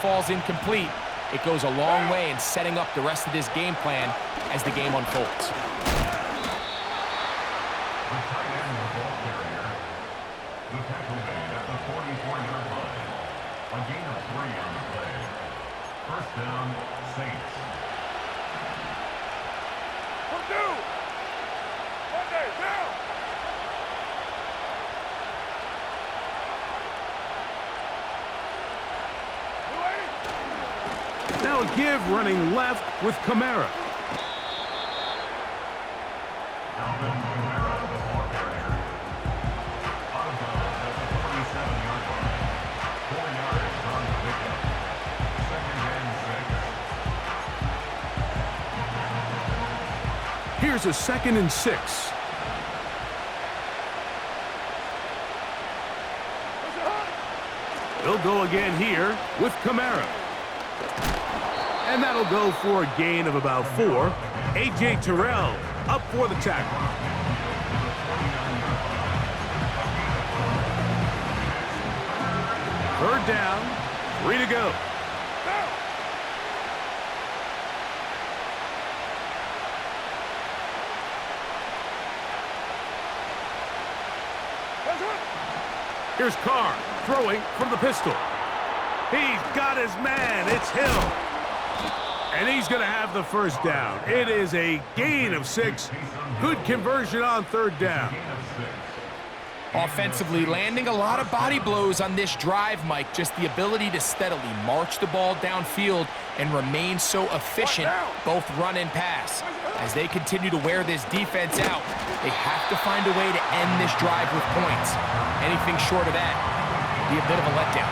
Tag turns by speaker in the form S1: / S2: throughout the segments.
S1: falls incomplete, it goes a long way in setting up the rest of this game plan as the game unfolds.
S2: A gain of 3 on the play. First down, Saints.
S3: Now a give running left with Kamara. Here's a 2nd and 6. They'll go again here with Kamara. And that'll go for a gain of about 4. A.J. Terrell up for the tackle. Third down, 3 to go. Here's Carr throwing from the pistol. He's got his man. It's Hill. And he's going to have the first down. It is a gain of 6. Good conversion on third down.
S1: Offensively, landing a lot of body blows on this drive, Mike. Just the ability to steadily march the ball downfield and remain so efficient, both run and pass. As they continue to wear this defense out, they have to find a way to end this drive with points. Anything short of that would be a bit of a letdown.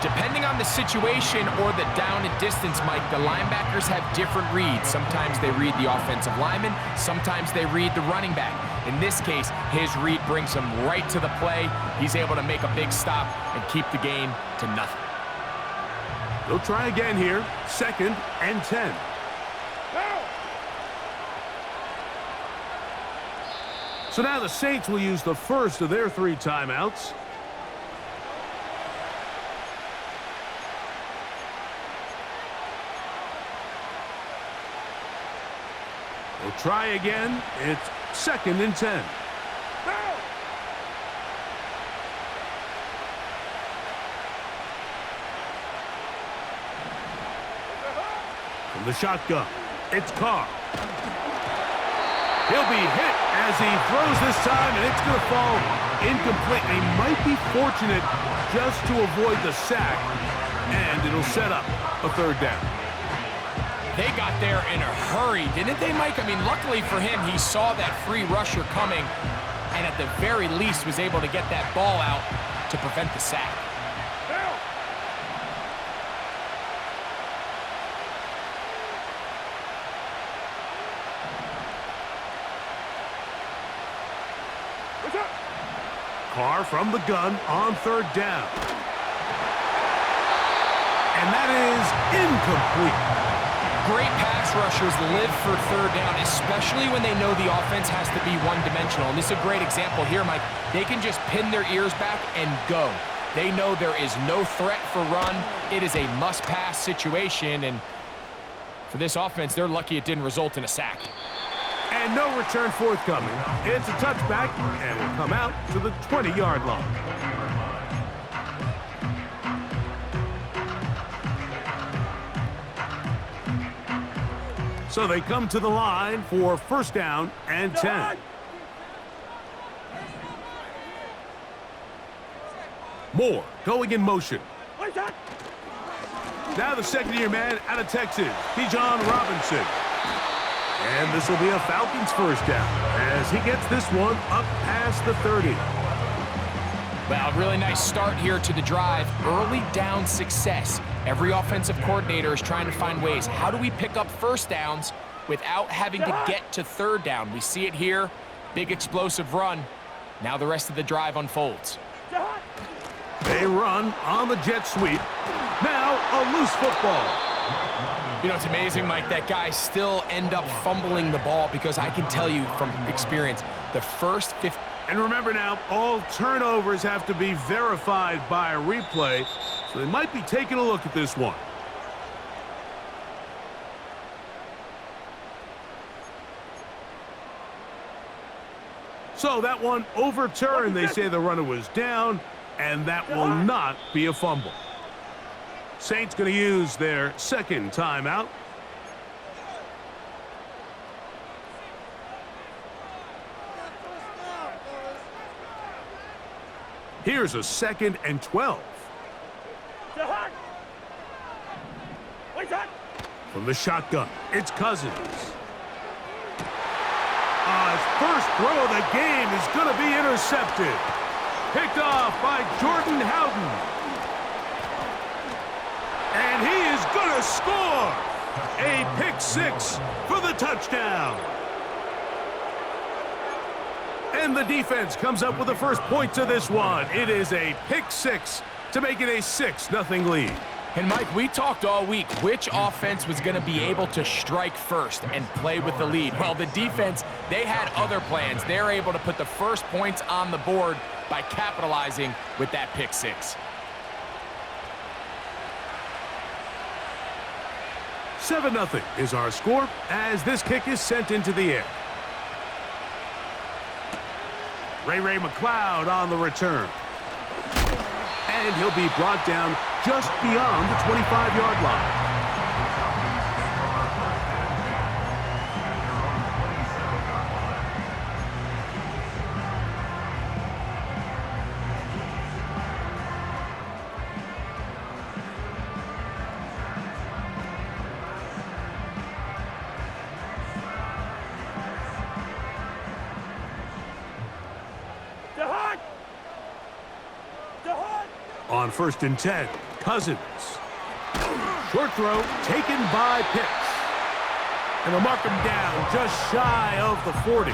S1: Depending on the situation or the down and distance, Mike, the linebackers have different reads. Sometimes they read the offensive lineman, sometimes they read the running back. In this case, his read brings him right to the play. He's able to make a big stop and keep the game to nothing.
S3: They'll try again here, 2nd and 10. So now the Saints will use the first of their 3 timeouts. They'll try again. It's 2nd and 10. From the shotgun, it's Carr. He'll be hit as he throws this time, and it's going to fall incomplete. He might be fortunate just to avoid the sack, and it'll set up a third down.
S1: They got there in a hurry, didn't they, Mike? I mean, luckily for him, he saw that free rusher coming and at the very least was able to get that ball out to prevent the sack.
S3: Carr from the gun on third down. And that is incomplete.
S1: Great pass rushers live for third down, especially when they know the offense has to be one-dimensional. And this is a great example here, Mike. They can just pin their ears back and go. They know there is no threat for run. It is a must-pass situation, and for this offense, they're lucky it didn't result in a sack.
S3: And no return forthcoming. It's a touchback, and will come out to the 20-yard line. So they come to the line for first down and 10. Moore going in motion. Now the second-year man out of Texas, Bijan Robinson. And this will be a Falcons first down as he gets this one up past the 30.
S1: Well, really nice start here to the drive. Early down success. Every offensive coordinator is trying to find ways. How do we pick up first downs without having to get to third down? We see it here. Big explosive run. Now the rest of the drive unfolds.
S3: They run on the jet sweep. Now a loose football.
S1: You know, it's amazing, Mike, that guys still end up fumbling the ball because I can tell you from experience, the first
S3: And remember now, all turnovers have to be verified by a replay, so they might be taking a look at this one. So that one overturned. They say the runner was down, and that will not be a fumble. Saints going to use their second timeout. Here's a 2nd and 12. From the shotgun, it's Cousins. His first throw of the game is going to be intercepted. Picked off by Jordan Howden. And he is going to score. A pick 6 for the touchdown. And the defense comes up with the first point to this one. It is a pick 6 to make it a 6-0 lead.
S1: And Mike, we talked all week which offense was going to be able to strike first and play with the lead. Well, the defense, they had other plans. They're able to put the first points on the board by capitalizing with that pick 6.
S3: 7-0 is our score as this kick is sent into the air. Ray McLeod on the return. And he'll be brought down just beyond the 25-yard line. On 1st and 10, Cousins. Short throw taken by Pitts. And they'll mark him down just shy of the 40.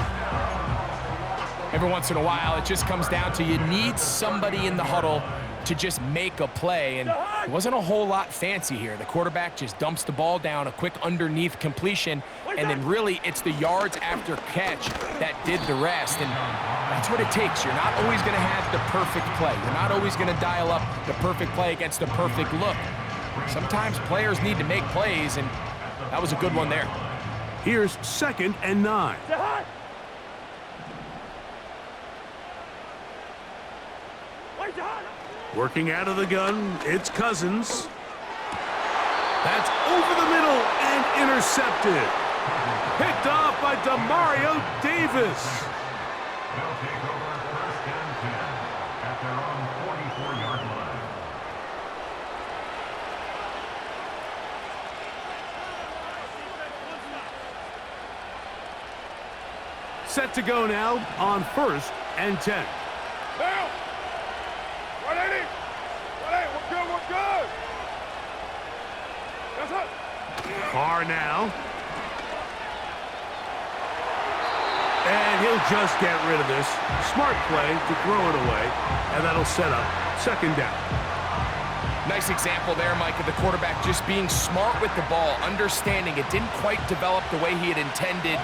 S1: Every once in a while, it just comes down to you need somebody in the huddle to just make a play. And it wasn't a whole lot fancy here. The quarterback just dumps the ball down, a quick underneath completion, and then really it's the yards after catch that did the rest. And that's what it takes. You're not always going to have the perfect play. You're not always going to dial up the perfect play against the perfect look. Sometimes players need to make plays, and that was a good one there.
S3: Here's 2nd and 9. Working out of the gun, it's Cousins. That's over the middle and intercepted. Picked off by Demario Davis.
S2: They'll take over 1st and 10 at their own 44-yard line.
S3: Set to go now on 1st and 10.
S4: Now! 180! 180, we're good! That's it!
S3: Carr now. And he'll just get rid of this. Smart play to throw it away, and that'll set up 2nd down.
S1: Nice example there, Mike, of the quarterback just being smart with the ball, understanding it didn't quite develop the way he had intended.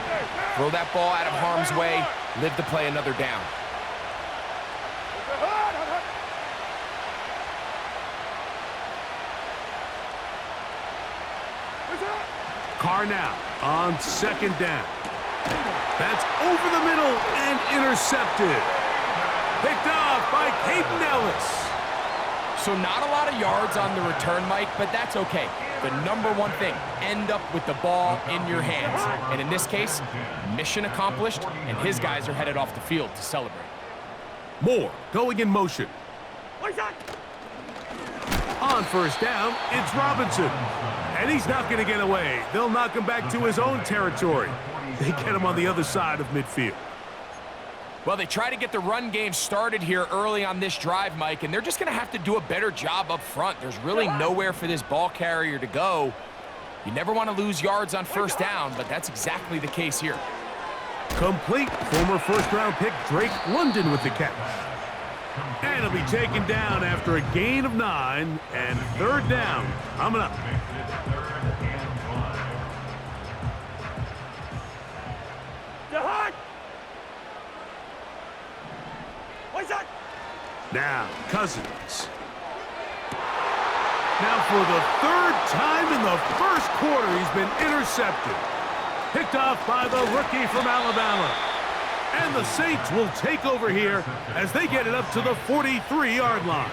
S1: Throw that ball out of harm's way, live to play another down.
S3: Carr now on 2nd down. That's over the middle and intercepted. Picked off by Caden Ellis.
S1: So not a lot of yards on the return, Mike, but that's okay. The number one thing, end up with the ball in your hands. And in this case, mission accomplished, and his guys are headed off the field to celebrate.
S3: Moore going in motion. On 1st down, it's Robinson. And he's not going to get away. They'll knock him back to his own territory. They get him on the other side of midfield.
S1: Well, they try to get the run game started here early on this drive, Mike, and they're just going to have to do a better job up front. There's really nowhere for this ball carrier to go. You never want to lose yards on 1st down, but that's exactly the case here.
S3: Complete. Former 1st-round pick Drake London with the catch. And he'll be taken down after a gain of 9, and 3rd down coming up. Now, Cousins. Now for the third time in the first quarter, he's been intercepted. Picked off by the rookie from Alabama. And the Saints will take over here as they get it up to the 43-yard line.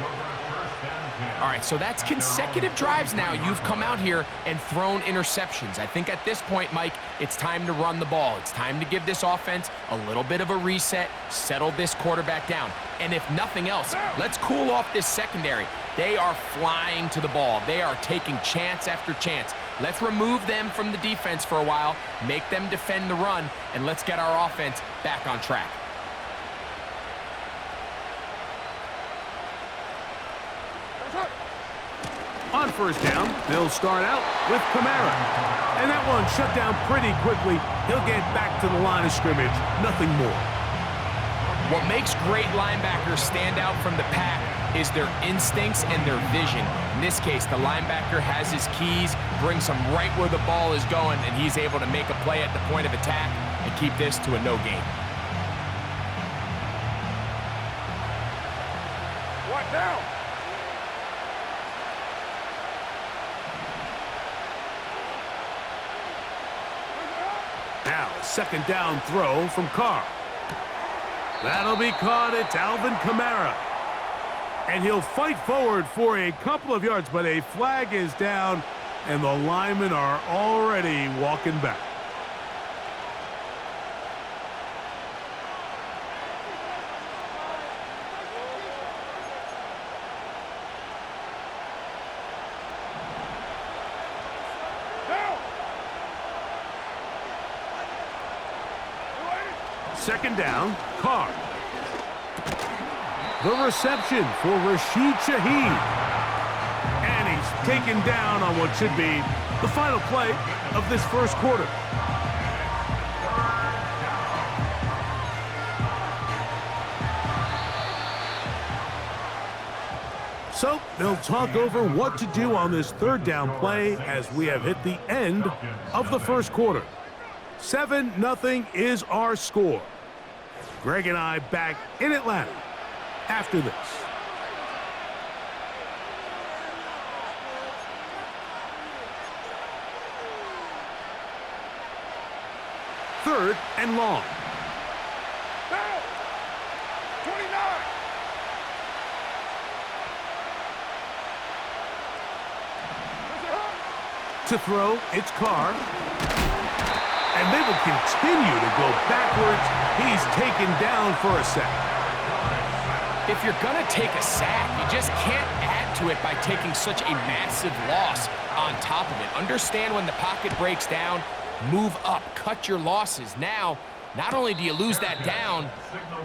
S1: All right, so that's consecutive drives now. You've come out here and thrown interceptions. I think at this point, Mike, it's time to run the ball. It's time to give this offense a little bit of a reset, settle this quarterback down. And if nothing else, let's cool off this secondary. They are flying to the ball. They are taking chance after chance. Let's remove them from the defense for a while, make them defend the run, and let's get our offense back on track.
S3: On first down, they'll start out with Kamara. And that one shut down pretty quickly. He'll get back to the line of scrimmage, nothing more.
S1: What makes great linebackers stand out from the pack is their instincts and their vision. In this case, the linebacker has his keys, brings him right where the ball is going, and he's able to make a play at the point of attack and keep this to a no gain.
S4: What now?
S3: Now, a second down throw from Carr. That'll be caught. It's Alvin Kamara. And he'll fight forward for a couple of yards, but a flag is down, and the linemen are already walking back. Second down, Carr. The reception for Rashid Shaheed. And he's taken down on what should be the final play of this first quarter. So they'll talk over what to do on this third down play as we have hit the end of the first quarter. 7-0 is our score. Greg and I back in Atlanta after this. Third and long.
S4: Down. 29.
S3: To throw, it's Carr. And they will continue to go backwards. He's taken down for a sack.
S1: If you're going to take a sack, you just can't add to it by taking such a massive loss on top of it. Understand when the pocket breaks down, move up, cut your losses. Now, not only do you lose that down,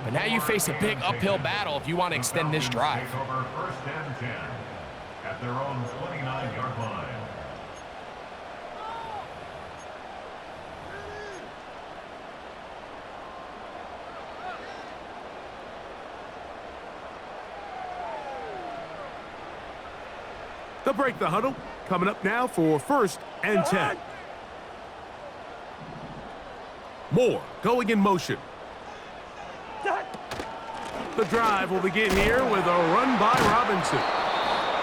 S1: but now you face a big uphill battle if you want to extend this drive.
S2: Over first and 10 at their own 29-yard line.
S3: They'll break the huddle. Coming up now for first and 10. Moore going in motion. The drive will begin here with a run by Robinson.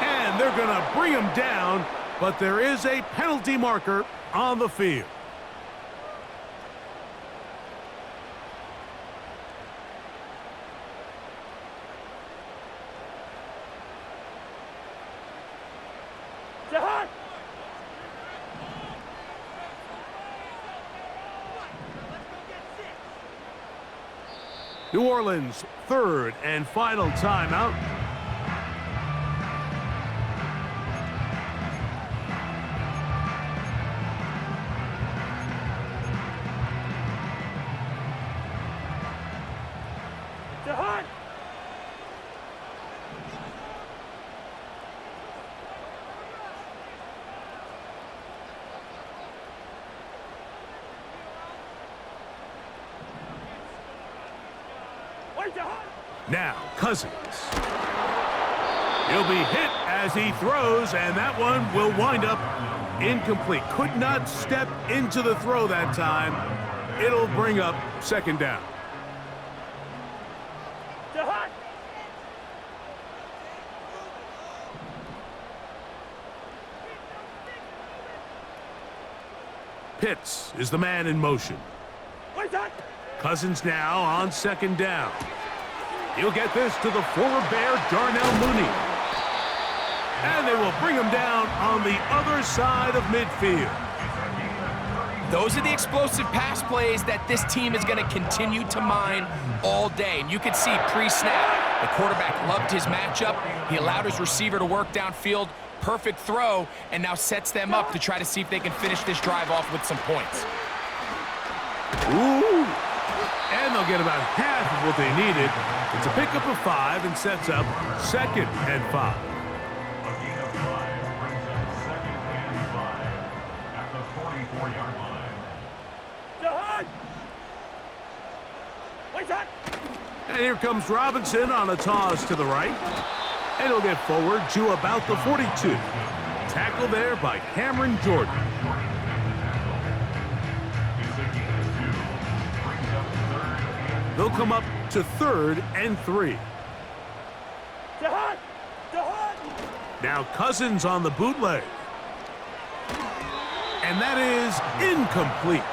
S3: And they're going to bring him down, but there is a penalty marker on the field. New Orleans, third and final timeout. Now, Cousins. He'll be hit as he throws, and that one will wind up incomplete. Could not step into the throw that time. It'll bring up second down. Pitts is the man in motion.
S4: Where's that?
S3: Cousins now on second down. He'll get this to the former Bear, Darnell Mooney. And they will bring him down on the other side of midfield.
S1: Those are the explosive pass plays that this team is going to continue to mine all day. And you can see pre-snap, the quarterback loved his matchup. He allowed his receiver to work downfield. Perfect throw, and now sets them up to try to see if they can finish this drive off with some points.
S3: Ooh. And they'll get about half of what they needed. It's a pickup of 5 and sets up 2nd and 5.
S2: A gain of 5 brings them 2nd and 5 at the 44-yard line.
S4: Jahan! Where's that?
S3: And here comes Robinson on a toss to the right. And he'll get forward to about the 42. Tackle there by Cameron Jordan. They'll come up to 3rd and 3.
S4: Jahan! Jahan!
S3: Now Cousins on the bootleg. And that is incomplete.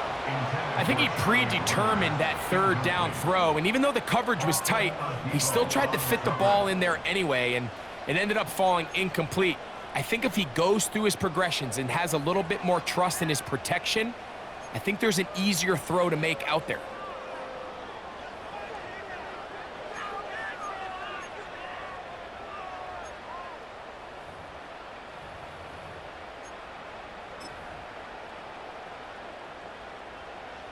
S1: I think he predetermined that 3rd down throw, and even though the coverage was tight, he still tried to fit the ball in there anyway, and it ended up falling incomplete. I think if he goes through his progressions and has a little bit more trust in his protection, I think there's an easier throw to make out there.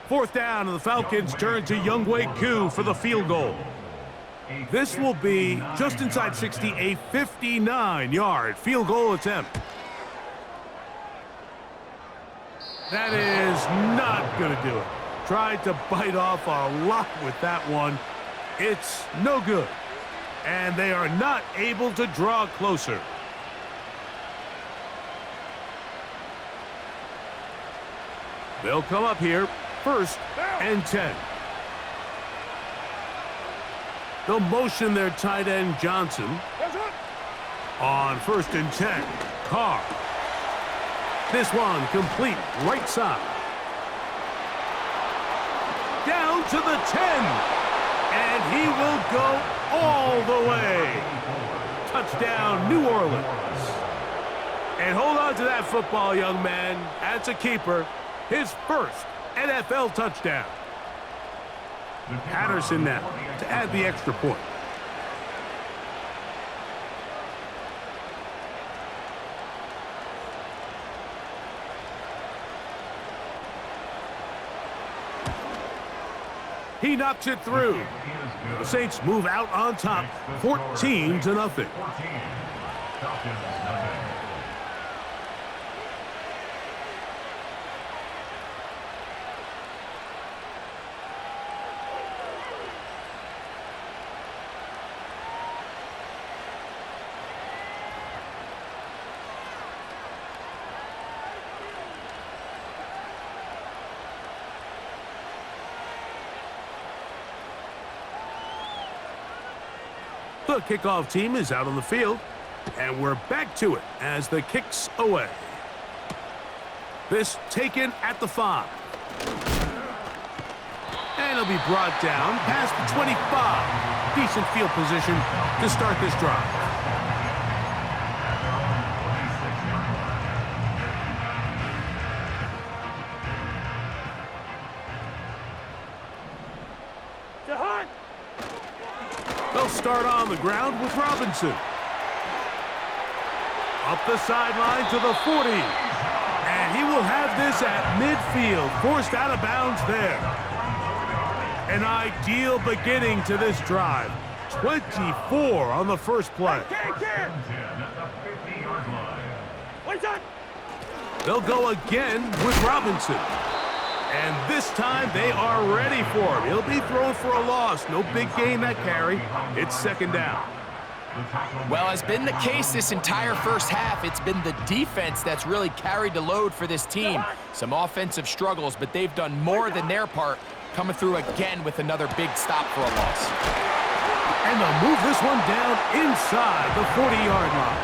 S3: Fourth down, and the Falcons turn to Younghoe Koo for the field goal. This will be just inside 60, a 59-yard field goal attempt. That is not going to do it. Tried to bite off a lot with that one. It's no good. And they are not able to draw closer. They'll come up here. 1st and 10. They'll motion their tight end Johnson. On 1st and 10, Carr. This one complete right side. Down to the 10. And he will go all the way. Touchdown, New Orleans. And hold on to that football, young man. That's a keeper. His first NFL touchdown. Patterson now to add the extra point. He knocks it through. The Saints move out on top, 14-0.
S2: Falcons, nothing.
S3: The kickoff team is out on the field, and we're back to it as the kick's away. This taken at the 5. And it'll be brought down past the 25. Decent field position to start this drive.
S4: Jahan!
S3: They'll start on the ground with Robinson. Up the sideline to the 40. And he will have this at midfield, forced out of bounds there. An ideal beginning to this drive. 24 on the first play.
S4: Where's that?
S3: They'll go again with Robinson. And this time they are ready for him. He'll be thrown for a loss. No big gain that carry. It's 2nd down.
S1: Well, as been the case this entire first half, it's been the defense that's really carried the load for this team. Some offensive struggles, but they've done more than their part, coming through again with another big stop for a loss.
S3: And they'll move this one down inside the 40-yard line.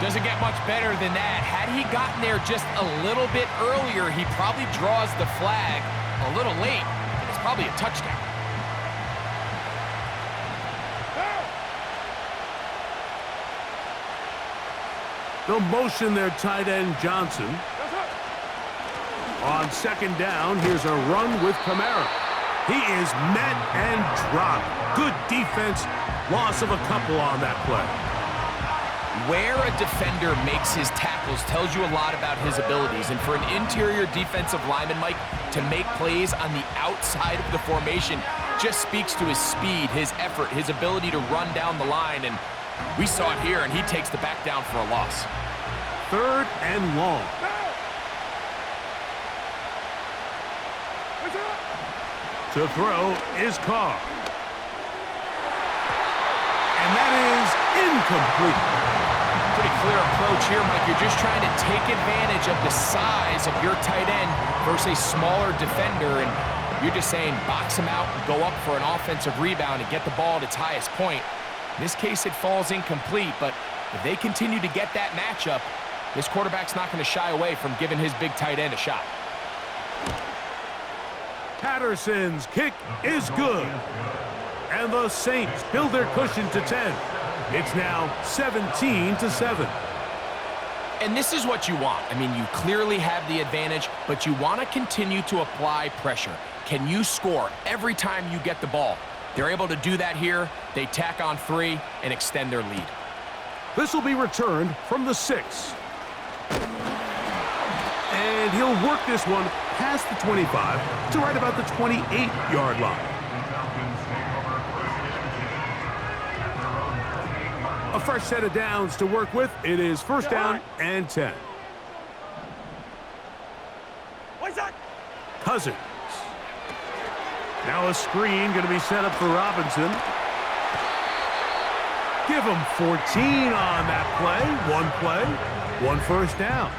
S1: Doesn't get much better than that. Had he gotten there just a little bit earlier, he probably draws the flag a little late, and it's probably a touchdown.
S3: They'll motion their tight end, Johnson. On second down, here's a run with Kamara. He is met and dropped. Good defense. Loss of a couple on that play.
S1: Where a defender makes his tackles tells you a lot about his abilities. And for an interior defensive lineman, Mike, to make plays on the outside of the formation just speaks to his speed, his effort, his ability to run down the line. And we saw it here, and he takes the back down for a loss.
S3: 3rd and long. To throw is Carr. And that is incomplete.
S1: Pretty clear approach here, Mike. You're just trying to take advantage of the size of your tight end versus a smaller defender, and you're just saying box him out and go up for an offensive rebound and get the ball at its highest point. In this case, it falls incomplete, but if they continue to get that matchup, this quarterback's not going to shy away from giving his big tight end a shot.
S3: Patterson's kick is good. And the Saints build their cushion to 10. It's now 17-7.
S1: And this is what you want. I mean, you clearly have the advantage, but you want to continue to apply pressure. Can you score every time you get the ball? They're able to do that here. They tack on 3 and extend their lead.
S3: This will be returned from the 6. And he'll work this one past the 25 to right about the 28-yard line. A fresh set of downs to work with. It is 1st down and 10. Cousins. Now a screen going to be set up for Robinson. Give him 14 on that play. 1 first down.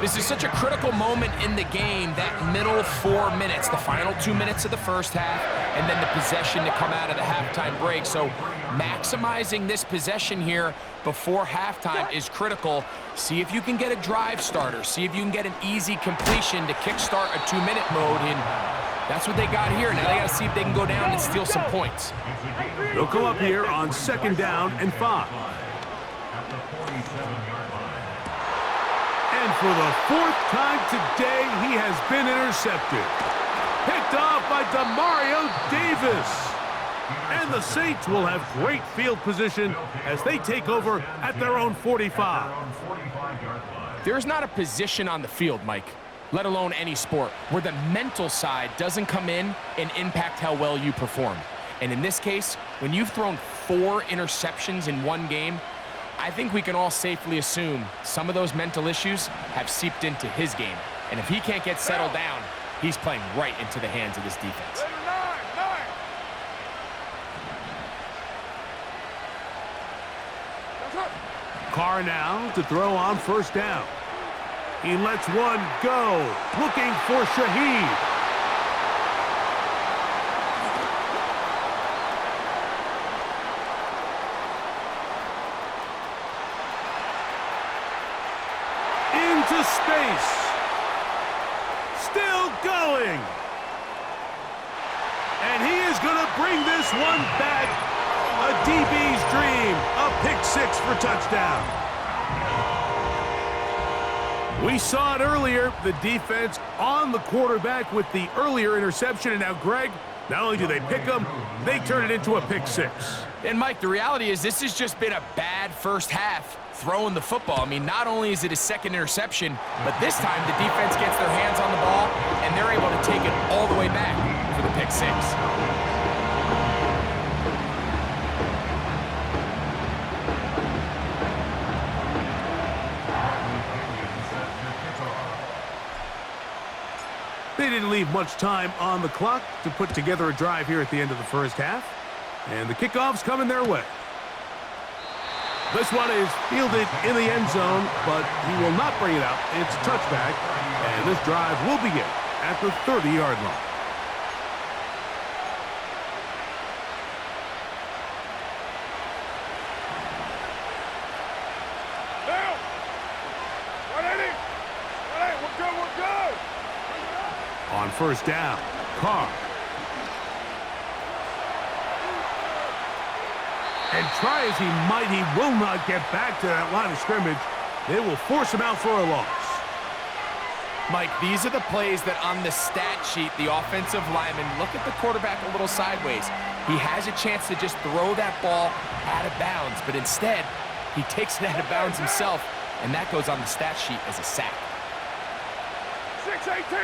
S1: This is such a critical moment in the game, that middle 4 minutes, the final 2 minutes of the first half, and then the possession to come out of the halftime break. So maximizing this possession here before halftime is critical. See if you can get a drive starter. See if you can get an easy completion to kickstart a 2-minute mode, and that's what they got here. Now they got to see if they can go down and steal some points.
S3: They'll go up here on 2nd down and 5. And for the 4th time today, he has been intercepted. Picked off by Demario Davis. And the Saints will have great field position as they take over at their own 45.
S1: There's not a position on the field, Mike, let alone any sport, where the mental side doesn't come in and impact how well you perform. And in this case, when you've thrown 4 interceptions in one game, I think we can all safely assume some of those mental issues have seeped into his game. And if he can't get settled down, he's playing right into the hands of this defense.
S3: Carr now to throw on 1st down. He lets one go, looking for Shaheed. Into space. Still going. And he is going to bring this one back. A DB's dream. A pick-6 for touchdown. We saw it earlier. The defense on the quarterback with the earlier interception. And now, Greg, not only do they pick him, they turn it into a pick-6.
S1: And, Mike, the reality is this has just been a bad first half throwing the football. I mean, not only is it his 2nd interception, but this time the defense gets their hands on the ball, and they're able to take it all the way back for the pick-6.
S3: They didn't leave much time on the clock to put together a drive here at the end of the first half. And the kickoff's coming their way. This one is fielded in the end zone, but he will not bring it out. It's a touchback, and this drive will begin at the 30-yard line. On first down, Carr. And try as he might, he will not get back to that line of scrimmage. They will force him out for a loss.
S1: Mike, these are the plays that on the stat sheet, the offensive lineman look at the quarterback a little sideways. He has a chance to just throw that ball out of bounds, but instead, he takes it out of bounds himself, and that goes on the stat sheet as a sack.
S4: 6-18.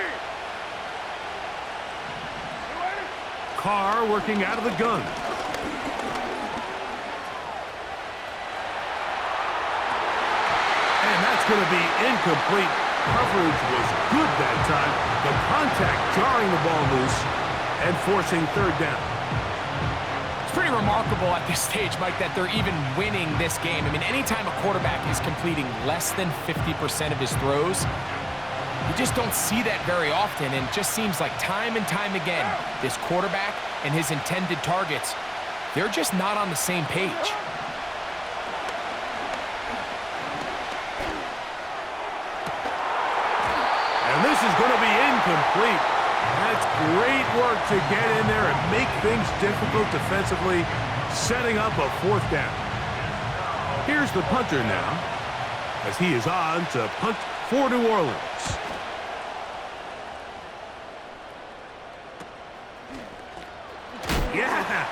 S3: Carr working out of the gun. And that's going to be incomplete. Coverage was good that time. The contact jarring the ball loose and forcing third down.
S1: It's pretty remarkable at this stage, Mike, that they're even winning this game. I mean, anytime a quarterback is completing less than 50% of his throws, you just don't see that very often, and it just seems like time and time again, this quarterback and his intended targets, they're just not on the same page.
S3: And this is going to be incomplete. That's great work to get in there and make things difficult defensively, setting up a fourth down. Here's the punter now, as he is on to punt for New Orleans. Yeah!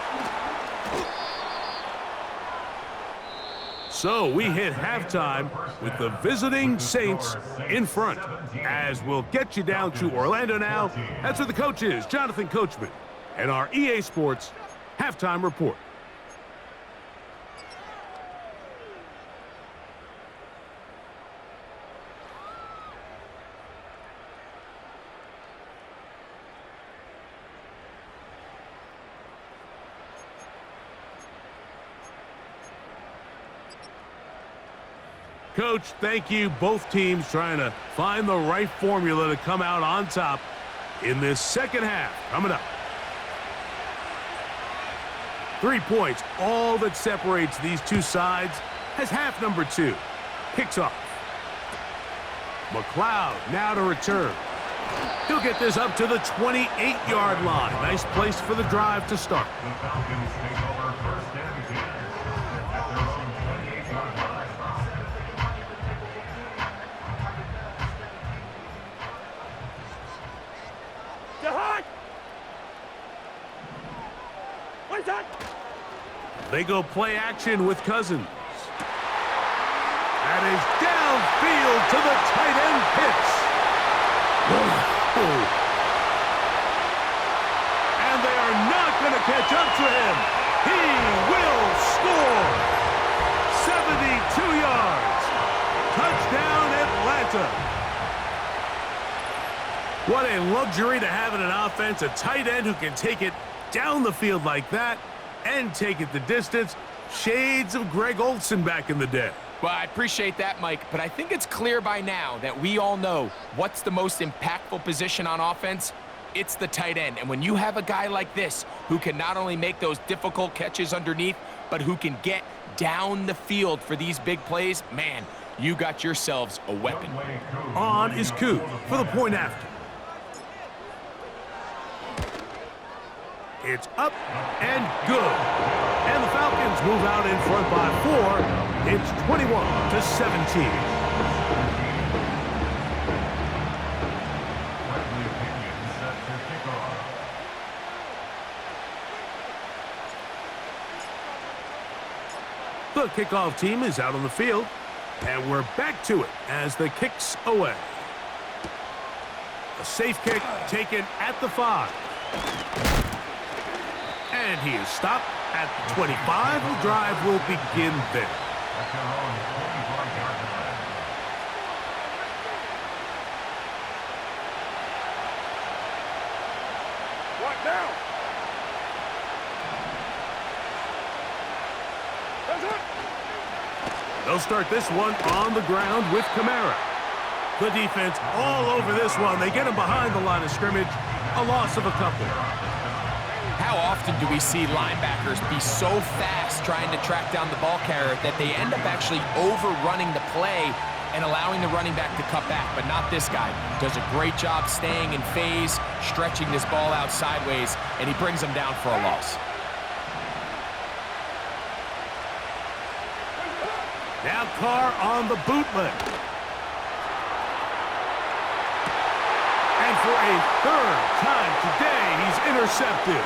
S3: So we hit halftime with the visiting Saints in front. As we'll get you down to Orlando now, that's where the coach is, Jonathan Coachman, and our EA Sports halftime report. Coach, thank you. Both teams trying to find the right formula to come out on top in this second half. Coming up. 3 points, all that separates these two sides, as half number 2 kicks off. McLeod now to return. He'll get this up to the 28-yard line. Nice place for the drive to start.
S2: The Falcons take over first and 10 at their own 28-yard line.
S3: They go play action with Cousins. That is downfield to the tight end Pitts. And they are not going to catch up to him. He will score. 72 yards. Touchdown Atlanta. What a luxury to have in an offense, a tight end who can take it down the field like that and take it the distance. Shades of Greg Olsen back in the day.
S1: Well, I appreciate that, Mike, but I think it's clear by now that we all know what's the most impactful position on offense. It's the tight end. And when you have a guy like this who can not only make those difficult catches underneath, but who can get down the field for these big plays, man, you got yourselves a weapon.
S3: On is Koo for the point after. It's up and good. And the Falcons move out in front by 4. It's 21-17. The kickoff team is out on the field, and we're back to it as the kick's away. A safe kick taken at the 5. And he is stopped at the 25. The drive will begin there.
S2: At their own 24-yard line.
S4: What now? That's it.
S3: They'll start this one on the ground with Kamara. The defense all over this one. They get him behind the line of scrimmage. A loss of a couple.
S1: How often do we see linebackers be so fast trying to track down the ball carrier that they end up actually overrunning the play and allowing the running back to cut back, but not this guy. Does a great job staying in phase, stretching this ball out sideways, and he brings him down for a loss.
S3: Now Carr on the bootleg. And for a third time today, he's intercepted.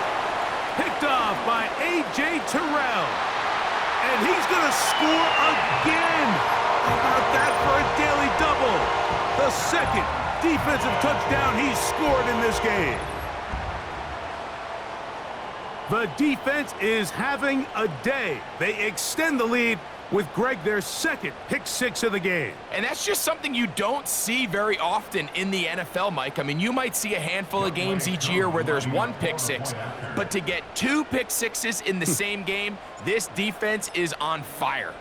S3: Picked off by A.J. Terrell. And he's going to score again. How about that for a daily double? The second defensive touchdown he's scored in this game. The defense is having a day. They extend the lead with Greg their second pick six of the game.
S1: And that's just something you don't see very often in the NFL, Mike. I mean, you might see a handful of games each year where there's one pick six, but to get two pick sixes in the same game, this defense is on fire.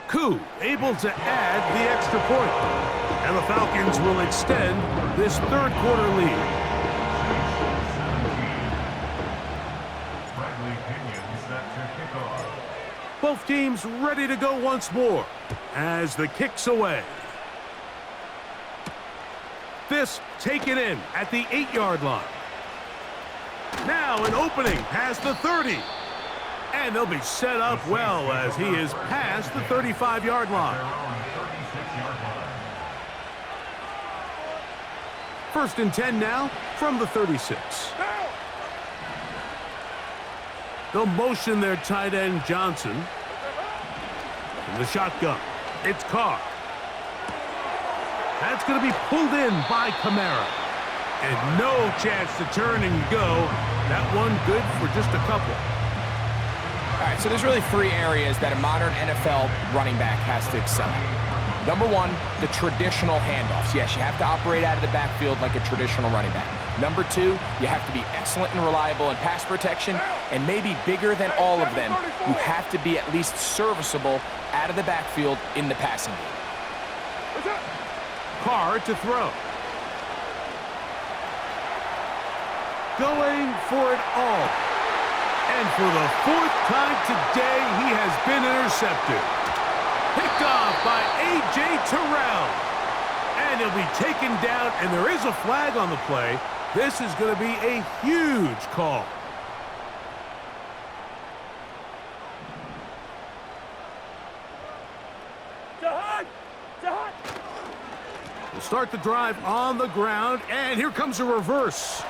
S3: Koo able to add the extra point. And the Falcons will extend this third quarter lead. Both teams ready to go once more as the kick's away. This taken in at the 8-yard line. Now an opening past the 30. And they'll be set up well as he is past the 35-yard line. First and 10 now from the 36. They'll motion their tight end Johnson. From the shotgun, it's Carr. That's going to be pulled in by Kamara. And no chance to turn and go. That one good for just a couple.
S1: All right, so there's really three areas that a modern NFL running back has to excel at. Number one, the traditional handoffs. Yes, you have to operate out of the backfield like a traditional running back. Number two, you have to be excellent and reliable in pass protection, and maybe bigger than all of them, you have to be at least serviceable out of the backfield in the passing game.
S3: Carr to throw. Going for it all. And for the fourth time today, he has been intercepted. Picked off by A.J. Terrell. And he'll be taken down, and there is a flag on the play. This is going to be a huge call. We'll start the drive on the ground, and here comes a reverse.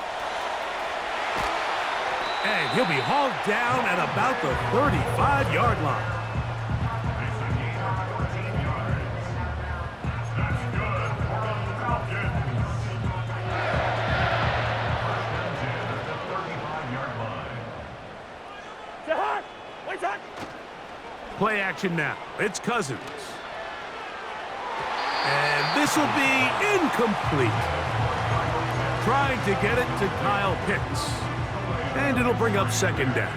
S3: And he'll be hauled down at about the 35-yard line. Play action now. It's Cousins. And this will be incomplete. Trying to get it to Kyle Pitts. And it'll bring up second down.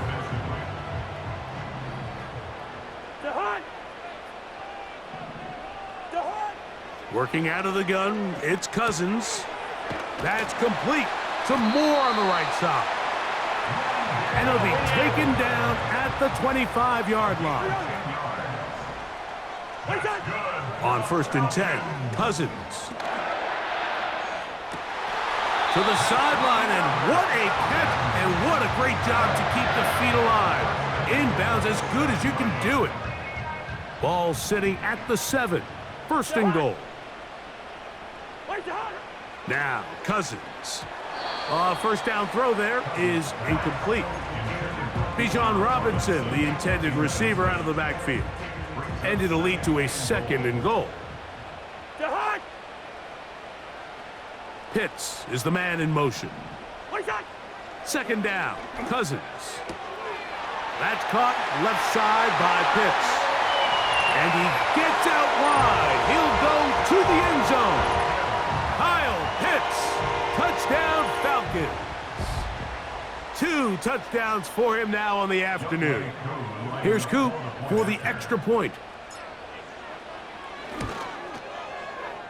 S3: Working out of the gun, it's Cousins. That's complete to Moore on the right side. And it'll be taken down at the 25-yard line. On first and 10, Cousins. To the sideline, and what a catch, and what a great job to keep the feet alive. Inbounds as good as you can do it. Ball sitting at the 7, first and goal. Now, Cousins. First down throw there is incomplete. Bijan Robinson, the intended receiver, out of the backfield. And it'll lead to a second and goal. Pitts is the man in motion. Second down, Cousins. That's caught left side by Pitts. And he gets out wide. He'll go to the end zone. Kyle Pitts, touchdown Falcons. 2 touchdowns for him now on the afternoon. Here's Coop for the extra point.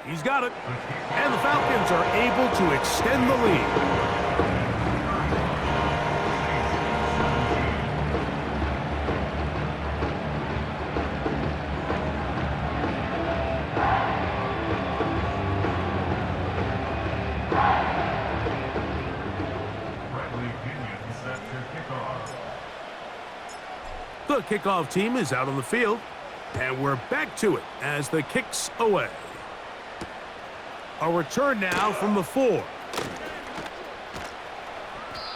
S3: He's got it. And the Falcons are able to extend the lead. The kickoff team is out on the field, and we're back to it as the kick's away. A return now from the 4.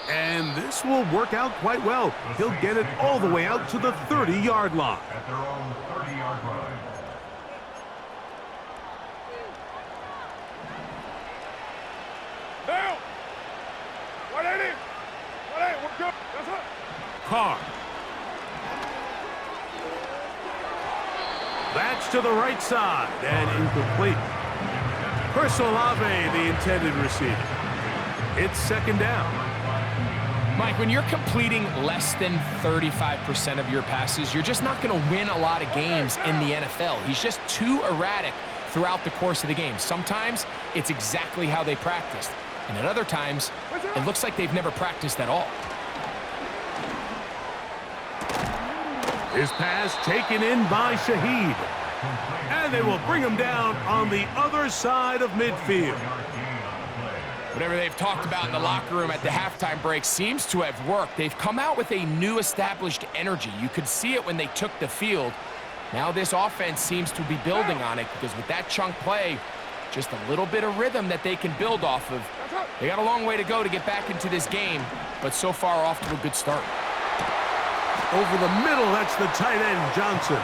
S3: And this will work out quite well. He'll get it all the way out to the 30-yard line.
S2: At their own 30-yard line.
S4: Down. 180. 180. We're good. That's it.
S3: Carr. That's to the right side and incomplete. Chris Olave, the intended receiver. It's second down.
S1: Mike, when you're completing less than 35% of your passes, you're just not going to win a lot of games in the NFL. He's just too erratic throughout the course of the game. Sometimes it's exactly how they practiced, and at other times, it looks like they've never practiced at all.
S3: His pass taken in by Shaheed. And they will bring him down on the other side of midfield.
S1: Whatever they've talked about in the locker room at the halftime break seems to have worked. They've come out with a new established energy. You could see it when they took the field. Now this offense seems to be building on it because with that chunk play, just a little bit of rhythm that they can build off of. They got a long way to go to get back into this game, but so far off to a good start.
S3: Over the middle, that's the tight end, Johnson.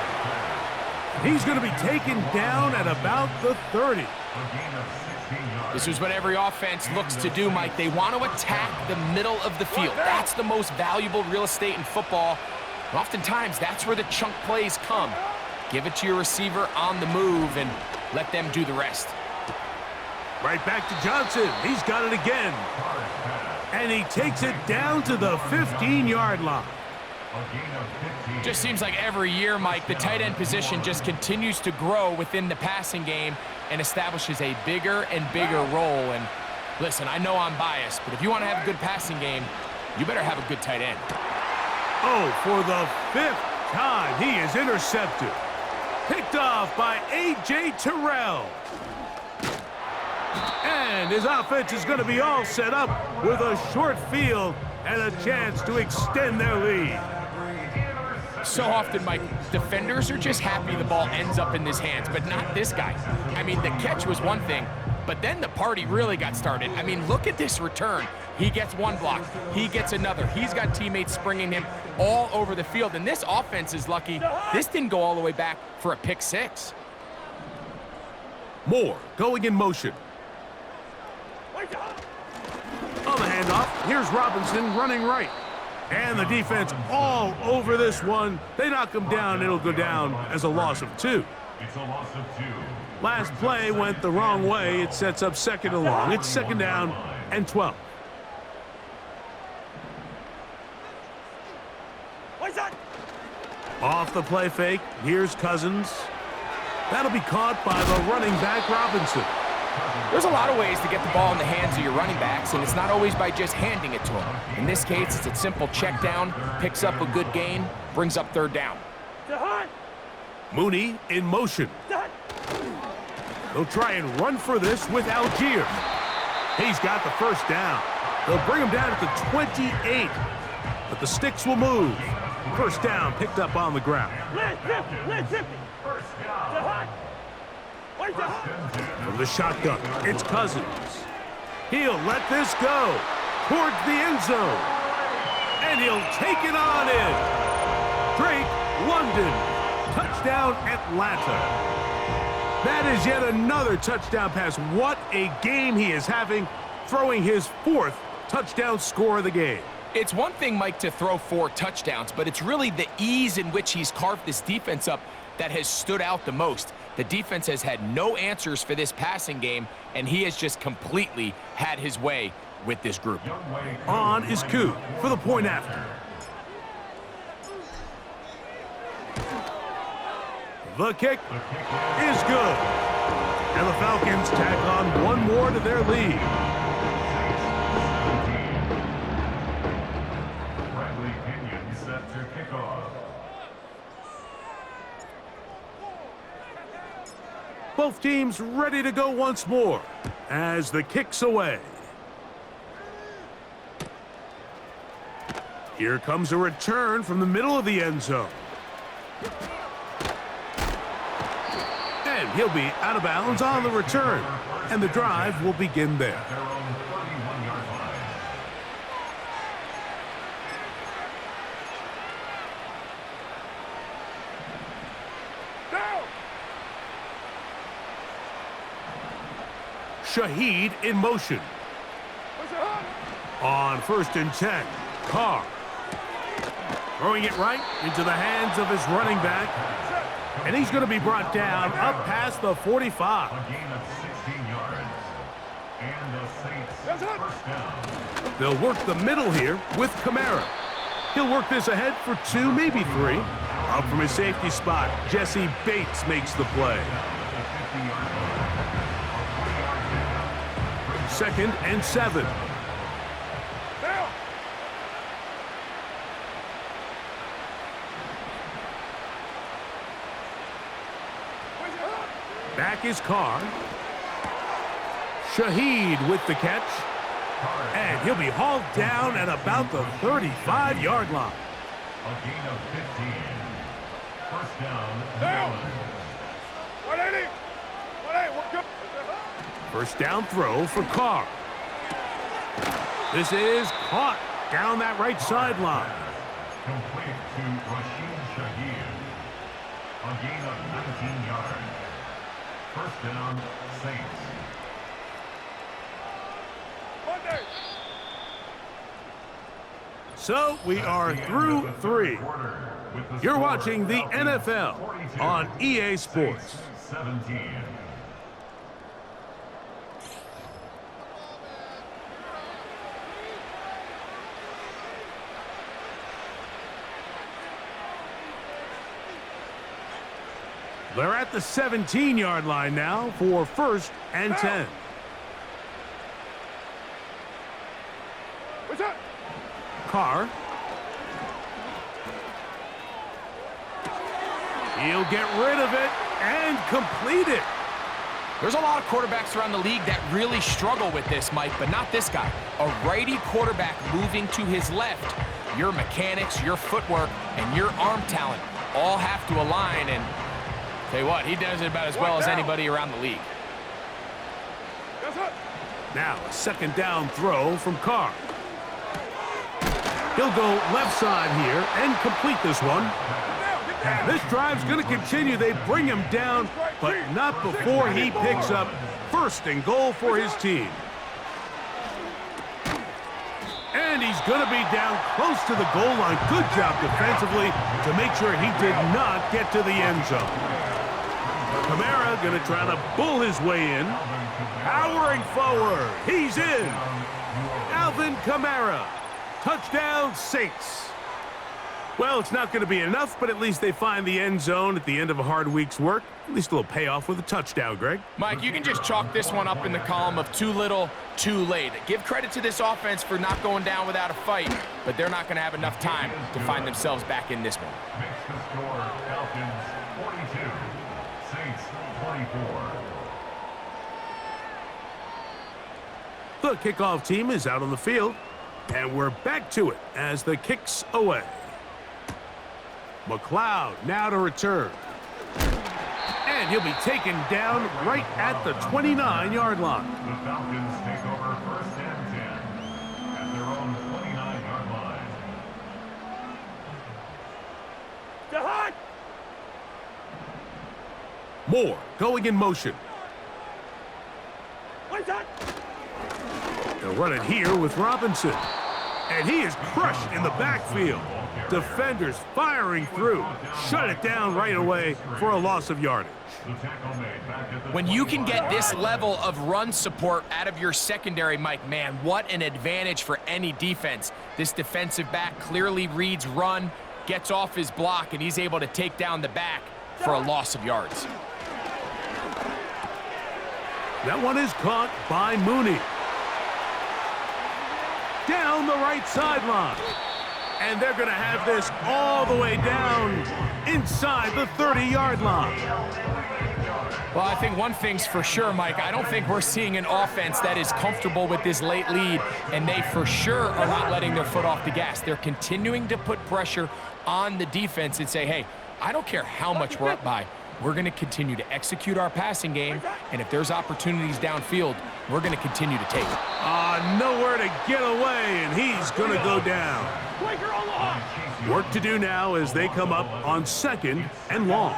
S3: He's going to be taken down at about the 30.
S1: This is what every offense looks to do, Mike. They want to attack the middle of the field. That's the most valuable real estate in football. And oftentimes, that's where the chunk plays come. Give it to your receiver on the move and let them do the rest.
S3: Right back to Johnson. He's got it again. And he takes it down to the 15-yard line.
S1: Just seems like every year, Mike, the tight end position just continues to grow within the passing game and establishes a bigger and bigger role. And listen, I know I'm biased, but if you want to have a good passing game, you better have a good tight end.
S3: Oh, for the 5th time, he is intercepted. Picked off by A.J. Terrell. And his offense is going to be all set up with a short field and a chance to extend their lead.
S1: So often, Mike, defenders are just happy the ball ends up in his hands, but not this guy. I mean, the catch was one thing, but then the party really got started. I mean, look at this return. He gets one block. He gets another. He's got teammates springing him all over the field, and this offense is lucky this didn't go all the way back for a pick 6.
S3: Moore going in motion. On the handoff, here's Robinson running right. And the defense all over this one. They knock him down. It'll go down as a loss of 2.
S2: It's a loss of 2.
S3: Last play went the wrong way. It sets up second and long. It's second down and 12. Off the play fake. Here's Cousins. That'll be caught by the running back, Robinson.
S1: There's a lot of ways to get the ball in the hands of your running backs, and it's not always by just handing it to them. In this case, it's a simple check down, picks up a good gain, brings up 3rd down.
S3: Mooney in motion. They'll try and run for this with Algier. He's got the 1st down. They'll bring him down at the 28, but the sticks will move. 1st down picked up on the ground. From the shotgun, it's Cousins. He'll let this go towards the end zone. And he'll take it on in. Drake London. Touchdown, Atlanta. That is yet another touchdown pass. What a game he is having, throwing his 4th touchdown score of the game.
S1: It's one thing, Mike, to throw 4 touchdowns, but it's really the ease in which he's carved this defense up that has stood out the most. The defense has had no answers for this passing game, and he has just completely had his way with this group.
S3: On is Koo for the point after. The kick is good. And the Falcons tack on one more to their lead.
S2: Bradley Pinion set to kick off.
S3: Both teams ready to go once more as the kick's away. Here comes a return from the middle of the end zone. And he'll be out of bounds on the return. And the drive will begin there.
S2: Their own 31-yard line.
S4: Down.
S3: Shaheed in motion.
S4: Push it hard.
S3: On 1st and 10, Carr. Throwing it right into the hands of his running back. And he's going to be brought down up past the 45.
S2: A gain of 16 yards. And the Saints
S4: That's it.
S2: first down.
S3: They'll work the middle here with Kamara. He'll work this ahead for 2, maybe 3. Up from his safety spot, Jesse Bates makes the play.
S2: The 50-yard line. A 20-yard gain.
S3: 2nd and 7.
S4: Down. Push it hard.
S3: Back is Carr. Shaheed with the catch. And he'll be hauled down at about the 35-yard line.
S2: A gain of 15. First down.
S4: Down.
S2: Maryland.
S4: 180. 180. We're good. Push it hard.
S3: First down throw for Carr. This is caught down that right sideline.
S2: Complete to Rashid Shaheed. A gain of 19 yards. First down, Saints.
S4: Monday.
S3: So we are through 3. You're watching the NFL on EA Sports.
S2: 17.
S3: They're at the 17-yard line now for 1st and 10.
S4: What's up?
S3: Carr. He'll get rid of it and complete it.
S1: There's a lot of quarterbacks around the league that really struggle with this, Mike, but not this guy. A righty quarterback moving to his left. Your mechanics, your footwork, and your arm talent all have to align, and tell you what, he does it about as well as anybody around the league.
S4: That's it.
S3: Now a 2nd down throw from Carr. He'll go left side here and complete this one. And this drive's going to continue. They bring him down, but not before he picks up 1st and goal for his team. And he's going to be down close to the goal line. Good job defensively to make sure he did not get to the end zone. Kamara going to try to bull his way in. Powering forward. He's in. Alvin Kamara. Touchdown, Saints. Well, it's not going to be enough, but at least they find the end zone at the end of a hard week's work. At least a little payoff with a touchdown, Greg.
S1: Mike, you can just chalk this one up in the column of too little, too late. Give credit to this offense for not going down without a fight, but they're not going to have enough time to find themselves back in this one.
S2: Makes the score Falcons 42, Saints 24.
S3: The kickoff team is out on the field, and we're back to it as the kick's away. McLeod now to return. And he'll be taken down right at the 29-yard line.
S2: The Falcons take over 1st and 10 at their own 29-yard line.
S4: Jihad.
S3: Moore going in motion.
S4: What's that?
S3: They'll run it here with Robinson. And he is crushed in the backfield. Defenders firing through. Shut it down right away for a loss of yardage.
S2: The tackle made back at the
S1: When you can
S2: 25.
S1: get this level of run support out of your secondary, Mike, man, what an advantage for any defense. This defensive back clearly reads run, gets off his block, and he's able to take down the back for a loss of yards.
S3: That one is caught by Mooney. Down the right sideline. And they're going to have this all the way down inside the 30-yard line.
S1: Well, I think one thing's for sure, Mike. I don't think we're seeing an offense that is comfortable with this late lead, and they for sure are not letting their foot off the gas. They're continuing to put pressure on the defense and say, hey, I don't care how much we're up by. We're going to continue to execute our passing game, and if there's opportunities downfield, we're going to continue to take it.
S3: Nowhere to get away, and he's going to go down. Work to do now as they come up on 2nd and long.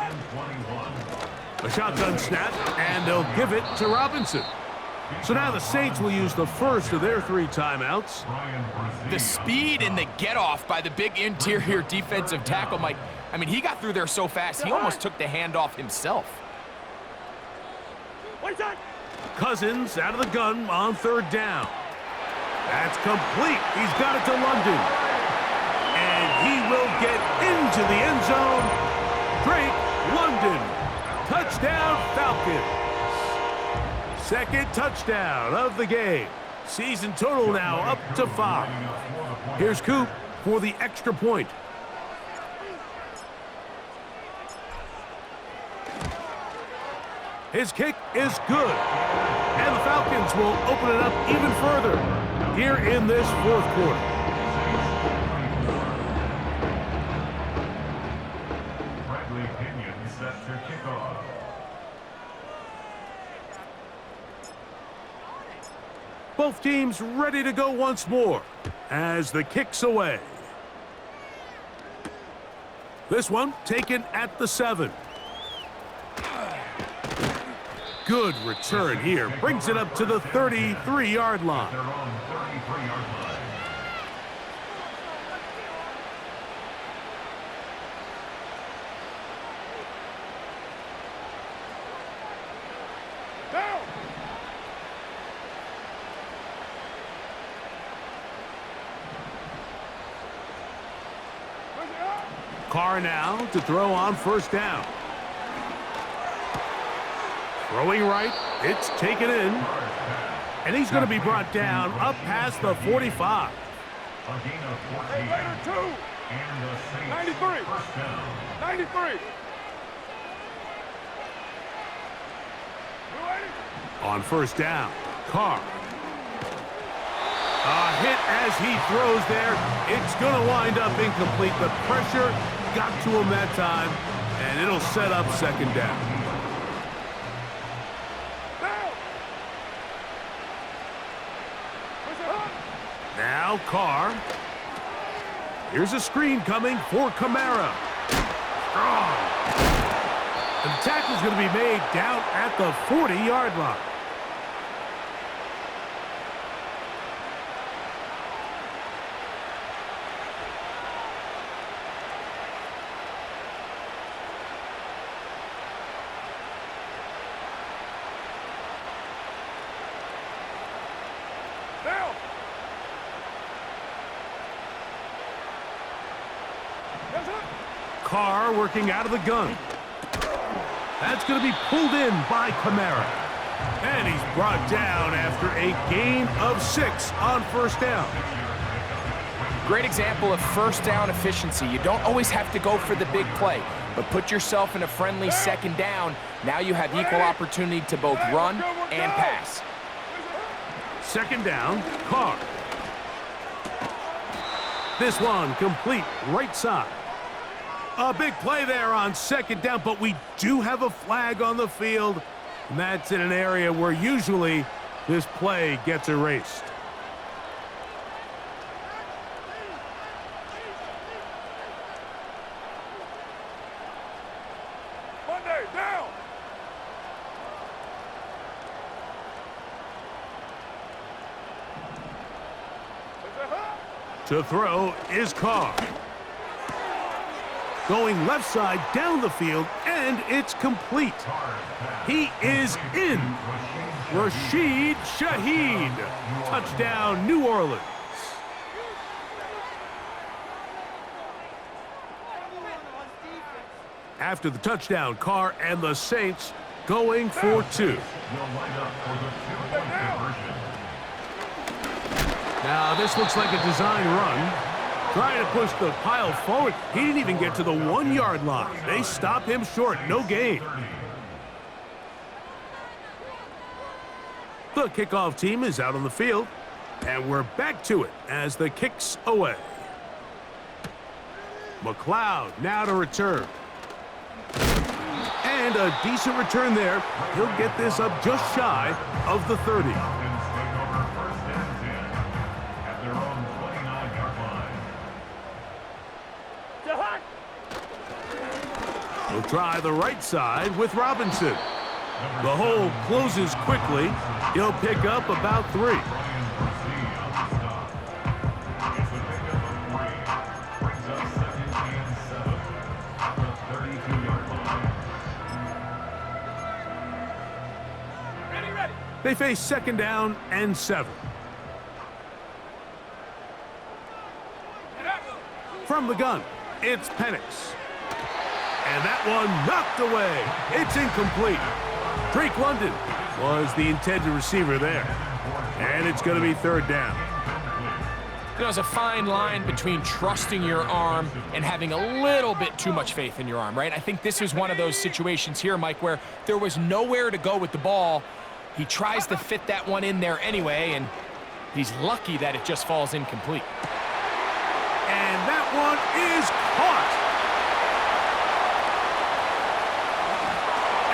S3: A shotgun snap, and they'll give it to Robinson. So now the Saints will use the first of their 3 timeouts.
S1: The speed and the get-off by the big interior defensive tackle, Mike. I mean, he got through there so fast, he almost took the handoff himself.
S3: Cousins out of the gun on 3rd down. That's complete. He's got it to London. And he will get into the end zone. Drake London. Touchdown, Falcons. 2nd touchdown of the game. Season total now up to 5. Here's Coop for the extra point. His kick is good. And the Falcons will open it up even further here in this 4th quarter.
S2: Bradley Pinion set to kick off.
S3: Both teams ready to go once more as the kick's away. This one taken at the 7. Good return here. Brings it up to the 33-yard line.
S2: Their own 33-yard line.
S4: Down.
S3: Carr now to throw on 1st down. Throwing right, it's taken in. And he's going to be brought down up past the 45.
S2: A gain of 14.
S4: Hey, later, 2.
S2: And the Saints
S4: 93.
S2: first down.
S4: 93.
S3: On 1st down, Carr. A hit as he throws there. It's going to wind up incomplete. The pressure got to him that time, and it'll set up 2nd down. Now Carr. Here's a screen coming for Kamara. Strong. And the tackle's going to be made down at the 40-yard line.
S4: Down.
S3: Carr working out of the gun. That's going to be pulled in by Kamara. And he's brought down after a gain of 6 on 1st down.
S1: Great example of 1st down efficiency. You don't always have to go for the big play, but put yourself in a friendly 2nd down. Now you have equal opportunity to both run and pass.
S3: 2nd down, Carr. This one complete right side. A big play there on 2nd down, but we do have a flag on the field. And that's in an area where usually this play gets erased.
S4: Monday, down.
S3: To throw is Carr. Going left side down the field, and it's complete. He is in. Rashid Shaheed. Touchdown, New Orleans. After the touchdown, Carr and the Saints going for 2.
S2: Will line up for the 2-point conversion.
S3: Now, this looks like a design run. Trying to push the pile forward. He didn't even get to the 1-yard line. They stop him short. No gain. The kickoff team is out on the field. And we're back to it as the kick's away. McLeod now to return. And a decent return there. He'll get this up just shy of the 30.
S2: Falcons take over first and 10 at their own 29-yard line.
S3: He'll try the right side with Robinson. The hole closes quickly. He'll pick up about 3.
S2: Brian Percy on the stop. It's a pickup of 3. Brings up second and 7 at the 32-yard line.
S3: They face second down and 7. From the gun, it's Penix. And that one knocked away. It's incomplete. Drake London was the intended receiver there. And it's going to be third down.
S1: There's a fine line between trusting your arm and having a little bit too much faith in your arm, right? I think this is one of those situations here, Mike, where there was nowhere to go with the ball. He tries to fit that one in there anyway, and he's lucky that it just falls incomplete.
S3: And that one is caught.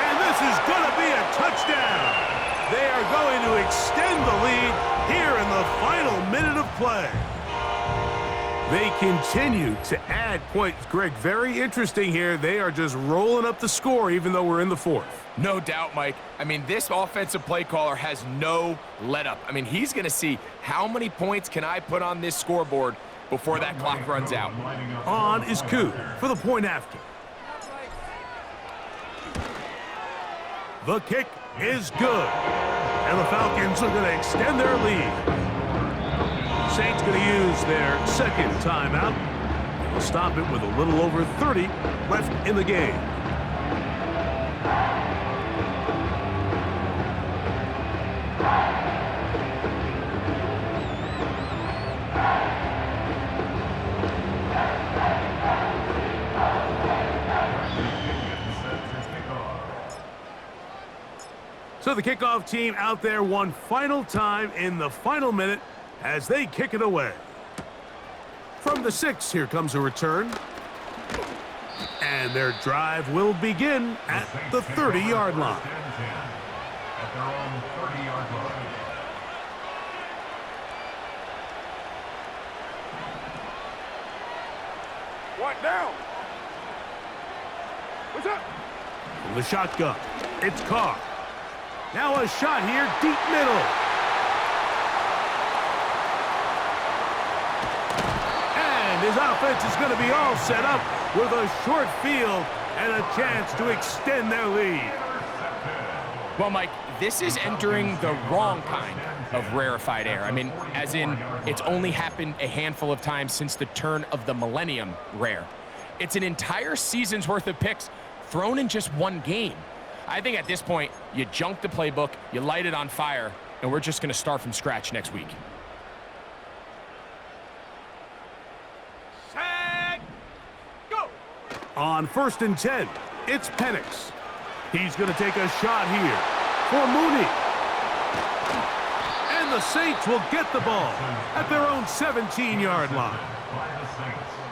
S3: And this is going to be a touchdown. They are going to extend the lead here in the final minute of play. They continue to add points. Greg, very interesting here. They are just rolling up the score even though we're in the fourth.
S1: No doubt, Mike. I mean, this offensive play caller has no let-up. I mean, he's going to see how many points can I put on this scoreboard before that clock runs out.
S3: On is Koo for the point after. The kick is good. And the Falcons are going to extend their lead. Saints going to use their second timeout. They'll stop it with a little over 30 left in the game. So the kickoff team out there one final time in the final minute as they kick it away. From the 6, here comes a return. And their drive will begin at the 30-yard line.
S2: At their own 30-yard line.
S4: What now? What's up?
S3: From the shotgun, it's Carr. Now a shot here, deep middle. And his offense is going to be all set up with a short field and a chance to extend their lead.
S1: Well, Mike, this is entering the wrong kind of rarefied air. I mean, as in, it's only happened a handful of times since the turn of the millennium rare. It's an entire season's worth of picks thrown in just one game. I think at this point, you junk the playbook, you light it on fire, and we're just going to start from scratch next week.
S4: Set, go!
S3: On 1st and 10, it's Penix. He's going to take a shot here for Mooney. And the Saints will get the ball at their own 17-yard line.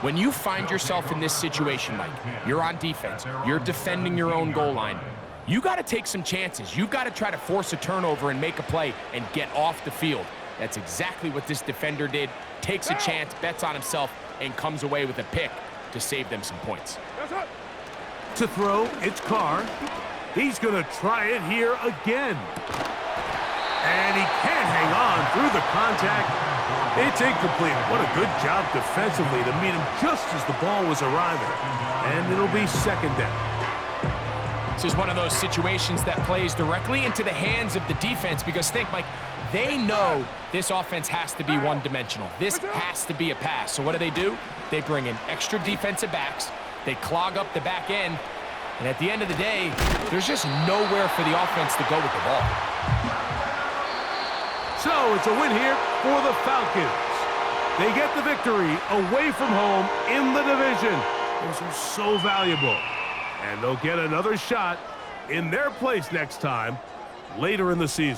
S1: When you find yourself in this situation, Mike, you're on defense, you're defending your own goal line, you got to take some chances. You've got to try to force a turnover and make a play and get off the field. That's exactly what this defender did. Takes a chance, bets on himself, and comes away with a pick to save them some points.
S3: To throw, it's Carr. He's going to try it here again. And he can't hang on through the contact. It's incomplete. What a good job defensively to meet him just as the ball was arriving. And it'll be second down.
S1: This is one of those situations that plays directly into the hands of the defense because think, Mike, they know this offense has to be one-dimensional. This has to be a pass. So what do? They bring in extra defensive backs. They clog up the back end. And at the end of the day, there's just nowhere for the offense to go with the ball.
S3: So it's a win here for the Falcons. They get the victory away from home in the division. Those are so valuable. And they'll get another shot in their place next time later in the season.